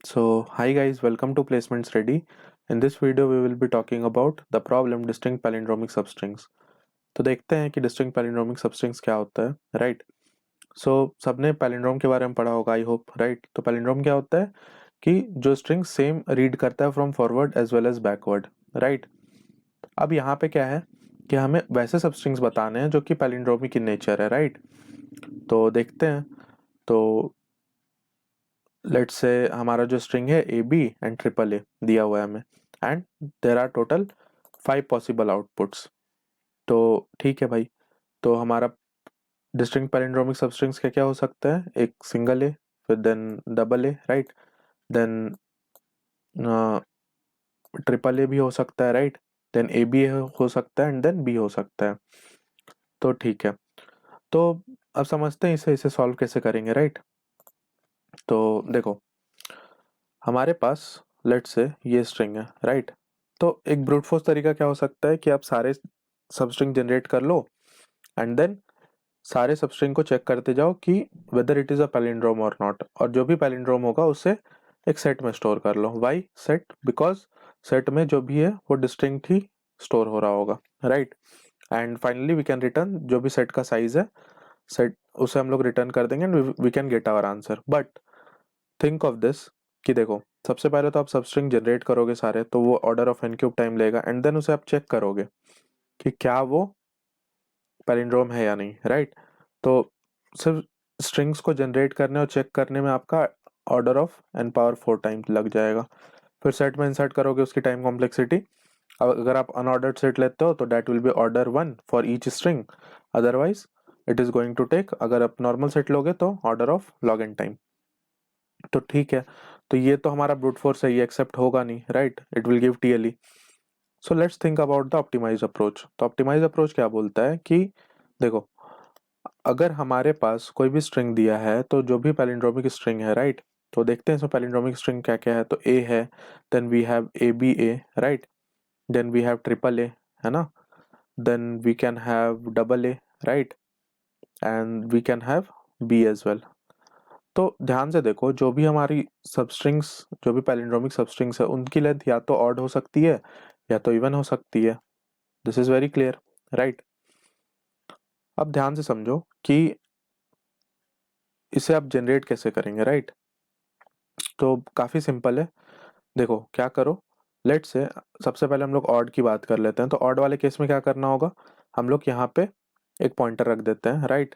So, hi guys, welcome to Placements Ready. In this video, we will be talking about the problem distinct palindromic substrings. तो देखते हैं कि distinct palindromic substrings क्या होता है, right? So, सबने palindrome के बारे में पढ़ा होगा, I hope, right? तो palindrome क्या होता है कि जो string same read करता है from forward as well as backward, right? अब यहाँ पे क्या है कि हमें वैसे substrings बताने हैं जो कि palindromic in nature है, right? तो देखते हैं. तो लेट्स से हमारा जो स्ट्रिंग है A B and triple A दिया हुआ है हमें and there are total 5 possible outputs. तो ठीक है भाई. तो हमारा डिस्टिंक्ट पैलिंड्रोमिक सबस्ट्रिंग्स क्या क्या हो सकता है? एक सिंगल ए, फिर then double A, right, then triple A भी हो सकता है, राइट, देन ए बी हो सकता है एंड देन बी हो सकता है. तो ठीक है. तो अब समझते हैं इसे सॉल्व कैसे करेंगे, राइट. तो देखो, हमारे पास लेट से ये स्ट्रिंग है, राइट. तो एक ब्रूट फोर्स तरीका क्या हो सकता है कि आप सारे सबस्ट्रिंग जनरेट कर लो एंड देन सारे सबस्ट्रिंग को चेक करते जाओ कि whether it is a palindrome और नॉट, और जो भी पैलिंड्रोम होगा उसे एक सेट में स्टोर कर लो. Y set? बिकॉज सेट में जो भी है वो डिस्टिंक्ट ही स्टोर हो रहा होगा, right. And finally we can return जो भी सेट का साइज है, सेट उसे हम लोग रिटर्न कर देंगे and we can get our answer. But think of this कि देखो, सबसे पहले तो आप सबस्ट्रिंग जनरेट करोगे सारे, तो वो order of N cube time लेगा एंड देन उसे आप चेक करोगे कि क्या वो पैलिंड्रोम है या नहीं, राइट. तो सिर्फ स्ट्रिंग्स को जनरेट करने और चेक करने में आपका order of n power 4 time लग जाएगा. फिर सेट में इंसर्ट करोगे उसकी टाइम कॉम्प्लेक्सिटी. अब अगर आप अनऑर्डर्ड सेट लेते हो तो that will be order 1 for each string. Otherwise it is going to take, अगर आप नॉर्मल सेट लोगे तो order of log n time. तो ठीक है. तो ये तो हमारा ब्रूट फोर्स है, ये एक्सेप्ट होगा नहीं, right. It will give TLE. So let's think about the optimize approach. तो ऑप्टिमाइज अप्रोच क्या बोलता है कि देखो, अगर हमारे पास कोई भी स्ट्रिंग दिया है तो जो भी पैलिंड्रोमिक स्ट्रिंग है, राइट, तो देखते हैं इसमें पैलिंड्रोमिक स्ट्रिंग क्या क्या है. तो ए है, then we have A B A, right, then we have triple A, है ना, then we can have double A, right, and we can have B as well. तो ध्यान से देखो, जो भी हमारी सबस्ट्रिंग्स, जो भी पैलिंड्रोमिक सबस्ट्रिंग्स है, उनकी लेंथ या तो ऑड हो सकती है या तो इवन हो सकती है. This is very clear, right. अब ध्यान से समझो कि इसे आप जनरेट कैसे करेंगे, राइट. तो काफी सिंपल है. देखो क्या करो, लेट से सबसे पहले हम लोग ऑड की बात कर लेते हैं. तो ऑड वाले केस में क्या करना होगा, हम लोग यहाँ पे एक पॉइंटर रख देते हैं, right,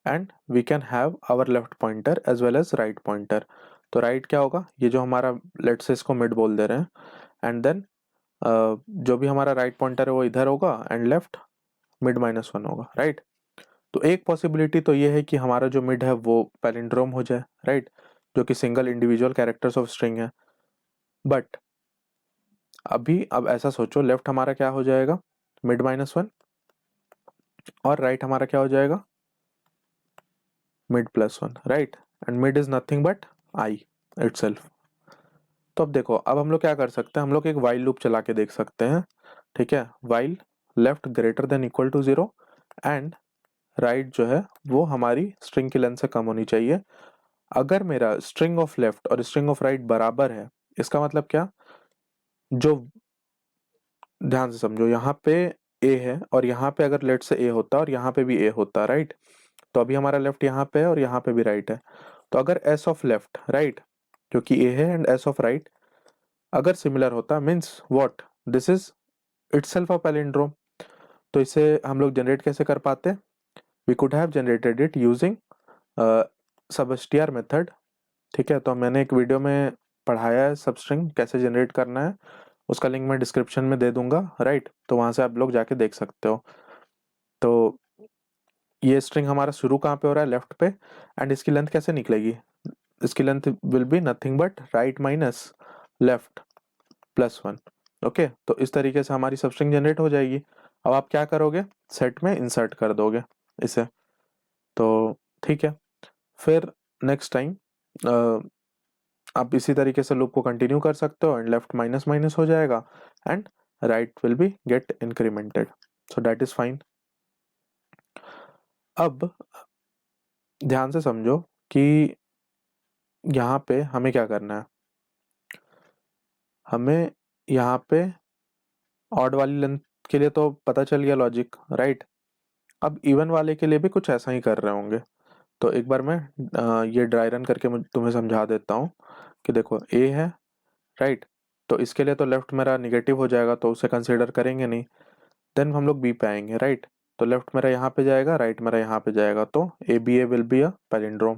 and we can have our left pointer as well as right pointer. तो राइट क्या होगा, ये जो हमारा, लेट से इसको मिड बोल दे रहे हैं, एंड देन जो भी हमारा राइट पॉइंटर है वो इधर होगा एंड लेफ्ट मिड -1 होगा, राइट. तो एक पॉसिबिलिटी तो ये है कि हमारा जो मिड है वो पैलिंड्रोम हो जाए, राइट, जो कि single individual characters of string है. बट अब ऐसा सोचो, लेफ्ट हमारा क्या हो जाएगा, मिड -1, और राइट हमारा क्या हो जाएगा, mid +1, right. And mid is nothing but I itself. तो अब देखो, अब हम लोग क्या कर सकते हैं, हम लोग एक वाइल लूप चला के देख सकते हैं. ठीक है, while left greater than equal to 0 and right जो है वो हमारी स्ट्रिंग की लेंथ से कम होनी चाहिए. अगर मेरा स्ट्रिंग ऑफ लेफ्ट और स्ट्रिंग ऑफ राइट बराबर है, इसका मतलब क्या, जो, ध्यान से समझो, यहाँ पे ए है और यहाँ पे अगर लेट से ए होता और यहाँ पे भी ए होता, राइट, तो अभी हमारा लेफ्ट यहाँ पे है और यहाँ पे भी राइट है. तो अगर एस ऑफ लेफ्ट, राइट, जो कि ए है, एंड एस ऑफ राइट अगर सिमिलर होता, means what, this is itself a palindrome. तो इसे हम लोग जनरेट कैसे कर पाते, we could have generated it using सबस्टियर method. ठीक है, तो मैंने एक वीडियो में पढ़ाया है सबस्ट्रिंग कैसे जनरेट करना है, उसका लिंक मैं डिस्क्रिप्शन में दे दूंगा, राइट. तो वहां से आप लोग जाके देख सकते हो. तो ये स्ट्रिंग हमारा शुरू कहाँ पे हो रहा है, लेफ्ट पे, एंड इसकी लेंथ कैसे निकलेगी, इसकी length will be nothing but right minus left +1. Okay, तो इस तरीके से हमारी सबस्ट्रिंग जनरेट हो जाएगी. अब आप क्या करोगे, सेट में इंसर्ट कर दोगे इसे. तो ठीक है, फिर नेक्स्ट टाइम आप इसी तरीके से लूप को कंटिन्यू कर सकते हो एंड लेफ्ट माइनस माइनस हो जाएगा and right will be get incremented. So that is fine. अब ध्यान से समझो कि यहाँ पे हमें क्या करना है. हमें यहाँ पे ऑड वाली लेंथ के लिए तो पता चल गया लॉजिक, राइट। अब इवन वाले के लिए भी कुछ ऐसा ही कर रहे होंगे। तो एक बार मैं ये ड्राई रन करके तुम्हें समझा देता हूँ कि देखो ए है, राइट। तो इसके लिए तो लेफ्ट मेरा निगेटिव हो जाएगा, तो उसे कंसिडर करेंगे नहीं। देन हम लोग बी पे आएंगे, राइट। तो लेफ्ट मेरा यहाँ पे जाएगा, राइट मेरा यहाँ पे जाएगा, तो A B A will be a palindrome,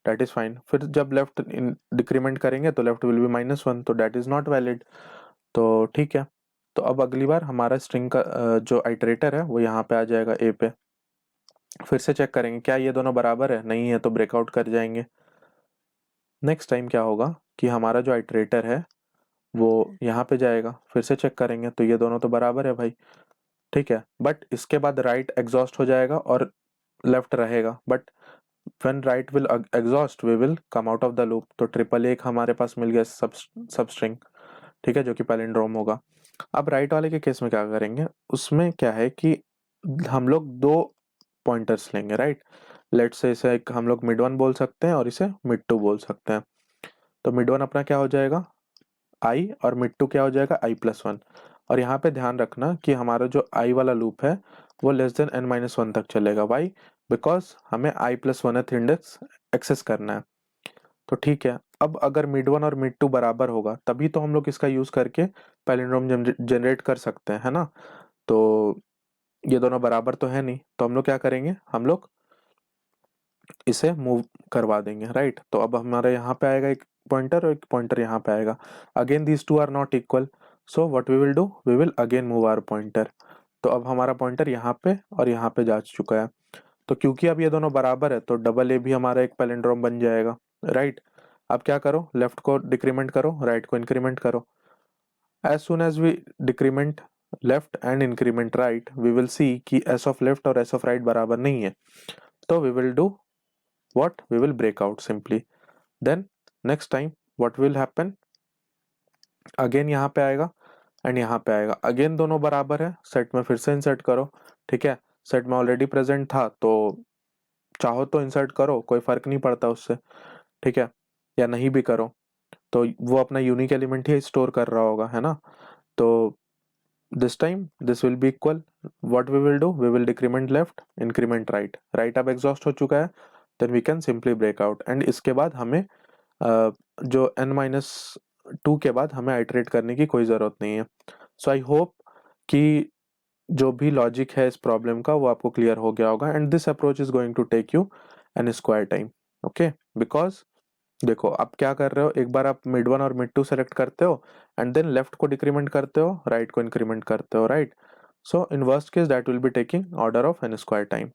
that is fine. फिर जब लेफ्ट डिक्रीमेंट करेंगे तो लेफ्ट विल बी -1, तो दैट इज नॉट वैलिड। तो ठीक है। तो अब अगली बार हमारा स्ट्रिंग का जो आइटरेटर है वो यहाँ पे आ जाएगा ए पे। फिर से चेक करेंगे क्या ये दोनों बराबर है, नहीं है तो ब्रेकआउट कर जाएंगे। नेक्स्ट टाइम क्या होगा कि हमारा जो आइटरेटर है वो यहाँ पे जाएगा, फिर से चेक करेंगे तो ये दोनों तो बराबर है भाई, ठीक है। बट इसके बाद राइट एग्जॉस्ट हो जाएगा और लेफ्ट रहेगा, but when right will exhaust we will come out of the loop. तो ट्रिपल एक हमारे पास मिल गया सब स्ट्रिंग, ठीक है, जो कि पैलिंड्रोम होगा। अब राइट वाले के केस में क्या करेंगे, उसमें क्या है कि हम लोग दो पॉइंटर्स लेंगे, राइट। लेट्स से इसे एक हम लोग मिड वन बोल सकते हैं और इसे मिड टू बोल सकते हैं। तो मिड वन अपना क्या हो जाएगा आई, और मिड टू क्या हो जाएगा i+1। और यहाँ पे ध्यान रखना कि हमारा जो आई वाला लूप है वो लेस देन n-1 तक चलेगा। वाई? बिकॉज हमें i+1th इंडेक्स एक्सेस करना है। तो ठीक है, अब अगर मिड वन और मिड टू बराबर होगा तभी तो हम लोग इसका यूज करके पैलिंड्रोम जनरेट कर सकते हैं, है ना। तो ये दोनों बराबर तो है नहीं, तो हम लोग क्या करेंगे, हम लोग इसे मूव करवा देंगे, राइट। तो अब हमारे यहाँ पे आएगा एक पॉइंटर और एक पॉइंटर यहाँ पे आएगा। Again these two are not equal, so what we will do, we will again move our pointer. तो अब हमारा पॉइंटर यहाँ पे और यहाँ पे जा चुका है। तो क्योंकि अब ये दोनों बराबर है तो डबल ए भी हमारा एक पैलिंड्रोम बन जाएगा, राइट। अब क्या करो, लेफ्ट को डिक्रीमेंट करो, राइट को इंक्रीमेंट करो। As soon as we decrement left and increment right we will see कि एस ऑफ लेफ्ट और एस ऑफ राइट बराबर नहीं है। तो we will do what, we will break out simply। then next time what will happen, again यहाँ पे आएगा and यहाँ पे आएगा, अगेन दोनों बराबर है, सेट में फिर से इंसर्ट करो, ठीक है। सेट में ऑलरेडी प्रेजेंट था तो चाहो तो इंसर्ट करो, कोई फर्क नहीं पड़ता उससे, ठीक है, या नहीं भी करो तो वो अपना यूनिक एलिमेंट ही स्टोर कर रहा होगा, है ना। तो this time this will be equal, what we will do, we will decrement left increment right, right अब एग्जॉस्ट हो चुका है, then we can simply break out. And इसके बाद हमें जो n-2 के बाद हमें आइटरेट करने की कोई ज़रूरत नहीं है। सो आई होप कि जो भी लॉजिक है इस प्रॉब्लम का वो आपको क्लियर हो गया होगा। And this approach is going to take you n square time, okay. Because देखो आप क्या कर रहे हो, एक बार आप मिड वन और मिड टू सेलेक्ट करते हो एंड देन लेफ्ट को डिक्रीमेंट करते हो, राइट को इंक्रीमेंट करते हो, right. So in worst case that will be taking order of n square time.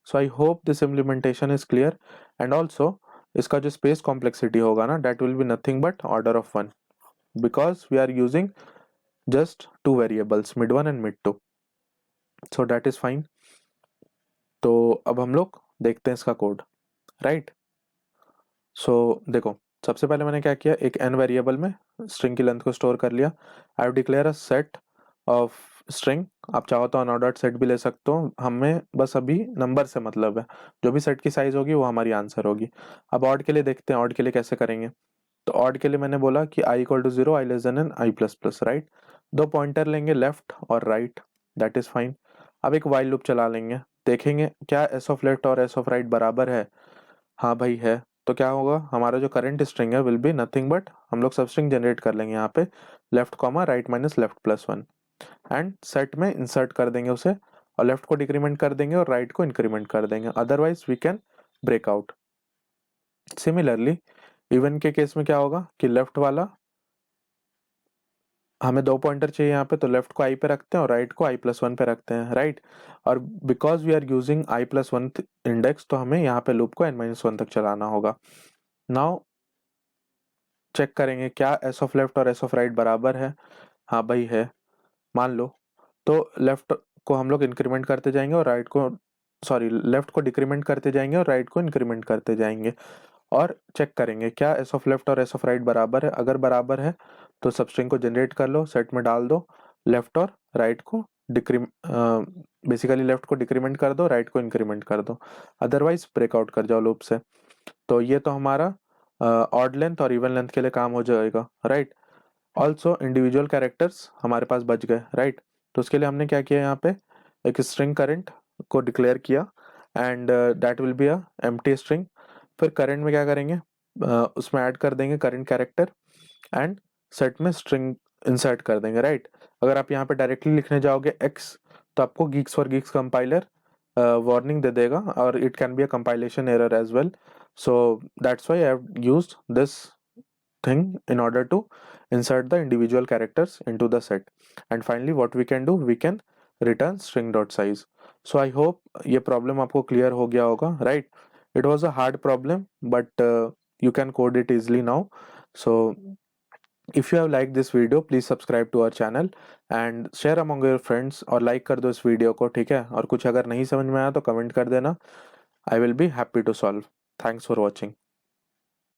So I hope this implementation is clear. And also इसका जो स्पेस कॉम्प्लेक्सिटी होगा ना, that will be nothing but order of 1, because we are using just two variables mid one and mid two, so that is fine. तो अब हम लोग देखते हैं इसका कोड, राइट। सो देखो सबसे पहले मैंने क्या किया, एक n वेरिएबल में स्ट्रिंग की लेंथ को स्टोर कर लिया। I have declare a set of string, आप चाहो तो अनऑर्डर्ड सेट भी ले सकते हो, हमें बस अभी नंबर से मतलब है, जो भी सेट की साइज होगी वो हमारी आंसर होगी। अब ऑड के लिए देखते हैं, ऑड के लिए कैसे करेंगे। तो ऑड के लिए मैंने बोला कि i equal to 0, i less than n i plus plus, right. दो पॉइंटर लेंगे लेफ्ट और राइट, दैट इज फाइन। अब एक वाइल लूप चला लेंगे, देखेंगे क्या एस ऑफ लेफ्ट और एस ऑफ राइट बराबर है, हाँ भाई है। तो क्या होगा, हमारा जो करंट स्ट्रिंग है विल बी नथिंग बट, हम लोग सब स्ट्रिंग जनरेट कर लेंगे यहाँ पे left comma right minus left plus 1, and set में इंसर्ट कर देंगे उसे, और लेफ्ट को डिक्रीमेंट कर देंगे और राइट को इंक्रीमेंट कर देंगे, otherwise we can break out. Similarly even के केस में क्या होगा कि लेफ्ट वाला, हमें दो पॉइंटर चाहिए यहाँ पे, तो लेफ्ट को आई पे रखते हैं और राइट को i+1 पे रखते हैं, राइट। और because we are using i+1 index तो हमें यहाँ पे लूप को n-1 तक चलाना होगा। नाउ चेक करेंगे क्या एस ऑफ लेफ्ट और एस ऑफ राइट बराबर है, हाँ भाई है, मान लो। तो लेफ्ट को हम लोग इंक्रीमेंट करते जाएंगे और राइट को, सॉरी लेफ्ट को डिक्रीमेंट करते जाएंगे और राइट को इंक्रीमेंट करते जाएंगे, और चेक करेंगे क्या एस ऑफ लेफ्ट और एस ऑफ राइट बराबर है। अगर बराबर है तो सबस्ट्रिंग को जनरेट कर लो, सेट में डाल दो, लेफ्ट और राइट को डिक्री बेसिकली लेफ्ट को डिक्रीमेंट कर दो, राइट को इंक्रीमेंट कर दो, अदरवाइज ब्रेकआउट कर जाओ लूप से। तो ये तो हमारा ऑड लेंथ और इवन लेंथ के लिए काम हो जाएगा, राइट। ऑल्सो इंडिविजुअल कैरेक्टर्स हमारे पास बच गए, राइट। तो उसके लिए हमने क्या किया, यहाँ पे एक स्ट्रिंग करेंट को डिक्लेयर किया and that will be a empty string. फिर करेंट में क्या करेंगे, उसमें ऐड कर देंगे करेंट कैरेक्टर एंड सेट में स्ट्रिंग इंसर्ट कर देंगे, राइट। अगर आप यहाँ पे डायरेक्टली लिखने जाओगे x, तो आपको Geeks for Geeks compiler warning दे देगा और it can be a compilation error as well. So that's why I have used this thing in order to insert the individual characters into the set. And finally what we can do, we can return string dot size. So I hope ये problem आपको clear हो गया होगा, right? It was a hard problem but you can code it easily now. So if you have liked this video, please subscribe to our channel and share among your friends और like कर दो इस video को, ठीक है। और कुछ अगर नहीं समझ में आया तो कमेंट कर देना, I will be happy to solve. Thanks for watching.